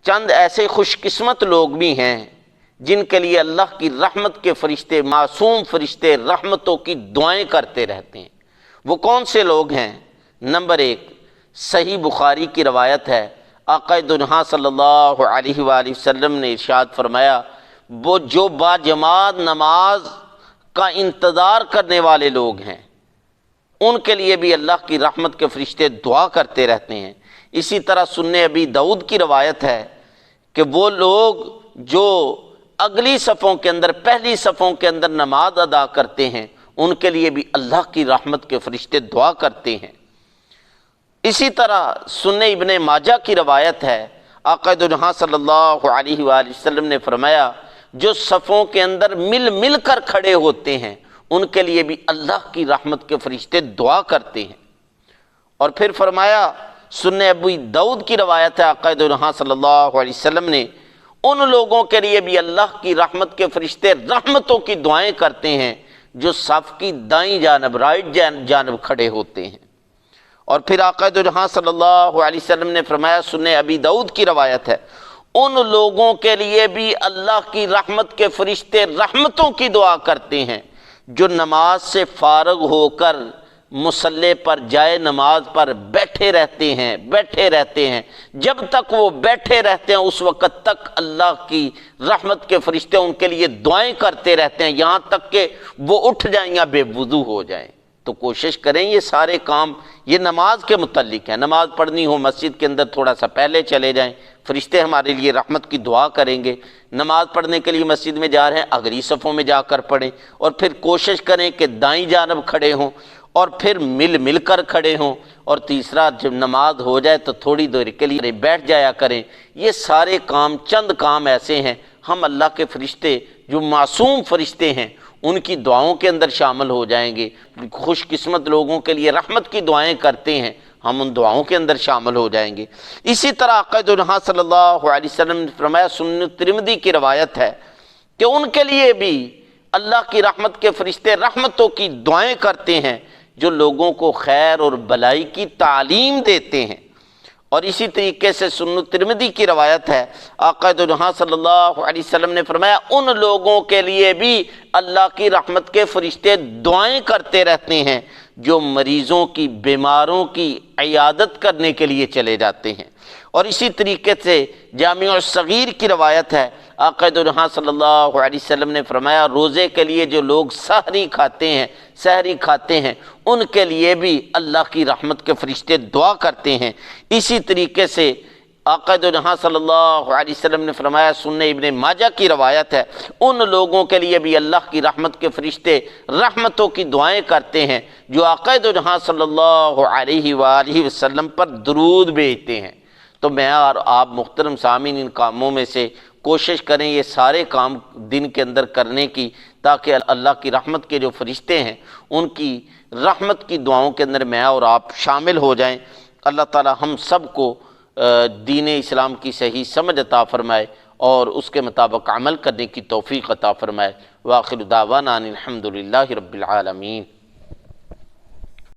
چند ایسے خوش قسمت لوگ بھی ہیں جن کے لیے اللہ کی رحمت کے فرشتے، معصوم فرشتے رحمتوں کی دعائیں کرتے رہتے ہیں۔ وہ کون سے لوگ ہیں؟ نمبر 1، صحیح بخاری کی روایت ہے، آقا دو جہاں صلی اللہ علیہ وآلہ وسلم نے ارشاد فرمایا، وہ جو با جماعت نماز کا انتظار کرنے والے لوگ ہیں ان کے لیے بھی اللہ کی رحمت کے فرشتے دعا کرتے رہتے ہیں۔ اسی طرح سنن ابی داؤد کی روایت ہے کہ وہ لوگ جو اگلی صفوں کے اندر، پہلی صفوں کے اندر نماز ادا کرتے ہیں ان کے لیے بھی اللہ کی رحمت کے فرشتے دعا کرتے ہیں۔ اسی طرح سنن ابن ماجہ کی روایت ہے، آقا دو جہاں صلی اللہ علیہ وآلہ وسلم نے فرمایا، جو صفوں کے اندر مل مل کر کھڑے ہوتے ہیں ان کے لیے بھی اللہ کی رحمت کے فرشتے دعا کرتے ہیں۔ اور پھر فرمایا، سنن ابی داؤد کی روایت ہے، آقا دو جہاں صلی اللہ علیہ وسلم نے ان لوگوں کے لیے بھی اللہ کی رحمت کے فرشتے رحمتوں کی دعائیں کرتے ہیں جو صف کی دائیں جانب، رائٹ جانب کھڑے ہوتے ہیں۔ اور پھر آقا دو جہاں صلی اللہ علیہ وسلم نے فرمایا، سنن ابی داؤد کی روایت ہے، ان لوگوں کے لیے بھی اللہ کی رحمت کے فرشتے رحمتوں کی دعا کرتے ہیں جو نماز سے فارغ ہو کر مصلی پر، جائے نماز پر بیٹھے رہتے ہیں۔ جب تک وہ بیٹھے رہتے ہیں اس وقت تک اللہ کی رحمت کے فرشتے ان کے لیے دعائیں کرتے رہتے ہیں، یہاں تک کہ وہ اٹھ جائیں یا بے وضو ہو جائیں۔ تو کوشش کریں یہ سارے کام، یہ نماز کے متعلق ہے، نماز پڑھنی ہو مسجد کے اندر تھوڑا سا پہلے چلے جائیں، فرشتے ہمارے لیے رحمت کی دعا کریں گے۔ نماز پڑھنے کے لیے مسجد میں جا رہے ہیں، اگلی صفوں میں جا کر پڑھیں، اور پھر کوشش کریں کہ دائیں جانب کھڑے ہوں، اور پھر مل مل کر کھڑے ہوں، اور تیسرا جب نماز ہو جائے تو تھوڑی دیر کے لیے بیٹھ جایا کریں۔ یہ سارے کام، چند کام ایسے ہیں، ہم اللہ کے فرشتے جو معصوم فرشتے ہیں ان کی دعاؤں کے اندر شامل ہو جائیں گے۔ خوش قسمت لوگوں کے لیے رحمت کی دعائیں کرتے ہیں، ہم ان دعاؤں کے اندر شامل ہو جائیں گے۔ اسی طرح آقا دو جہاں صلی اللہ علیہ وسلم نے فرمایا، سنن ترمذی کی روایت ہے کہ ان کے لیے بھی اللہ کی رحمت کے فرشتے رحمتوں کی دعائیں کرتے ہیں جو لوگوں کو خیر اور بلائی کی تعلیم دیتے ہیں۔ اور اسی طریقے سے سنن ترمذی کی روایت ہے، آقا دو جہاں صلی اللہ علیہ وسلم نے فرمایا، ان لوگوں کے لیے بھی اللہ کی رحمت کے فرشتے دعائیں کرتے رہتے ہیں جو مریضوں کی، بیماروں کی عیادت کرنے کے لیے چلے جاتے ہیں۔ اور اسی طریقے سے جامع الصغیر کی روایت ہے، آقا دو جہاں صلی اللہ علیہ وسلم نے فرمایا، روزے کے لیے جو لوگ سحری کھاتے ہیں ان کے لیے بھی اللہ کی رحمت کے فرشتے دعا کرتے ہیں۔ اسی طریقے سے آقا دو جہاں صلی اللہ علیہ وسلم نے فرمایا، سنن ابن ماجہ کی روایت ہے، ان لوگوں کے لیے بھی اللہ کی رحمت کے فرشتے رحمتوں کی دعائیں کرتے ہیں جو آقا دو جہاں صلی اللہ علیہ وآلہ وسلم پر درود بھیجتے ہیں۔ تو میں اور آپ محترم سامعین ان کاموں میں سے کوشش کریں یہ سارے کام دن کے اندر کرنے کی، تاکہ اللہ کی رحمت کے جو فرشتے ہیں ان کی رحمت کی دعاؤں کے اندر میں اور آپ شامل ہو جائیں۔ اللہ تعالی ہم سب کو دین اسلام کی صحیح سمجھ عطا فرمائے اور اس کے مطابق عمل کرنے کی توفیق عطا فرمائے۔ وآخر دعوانا ان الحمد للہ رب العالمین۔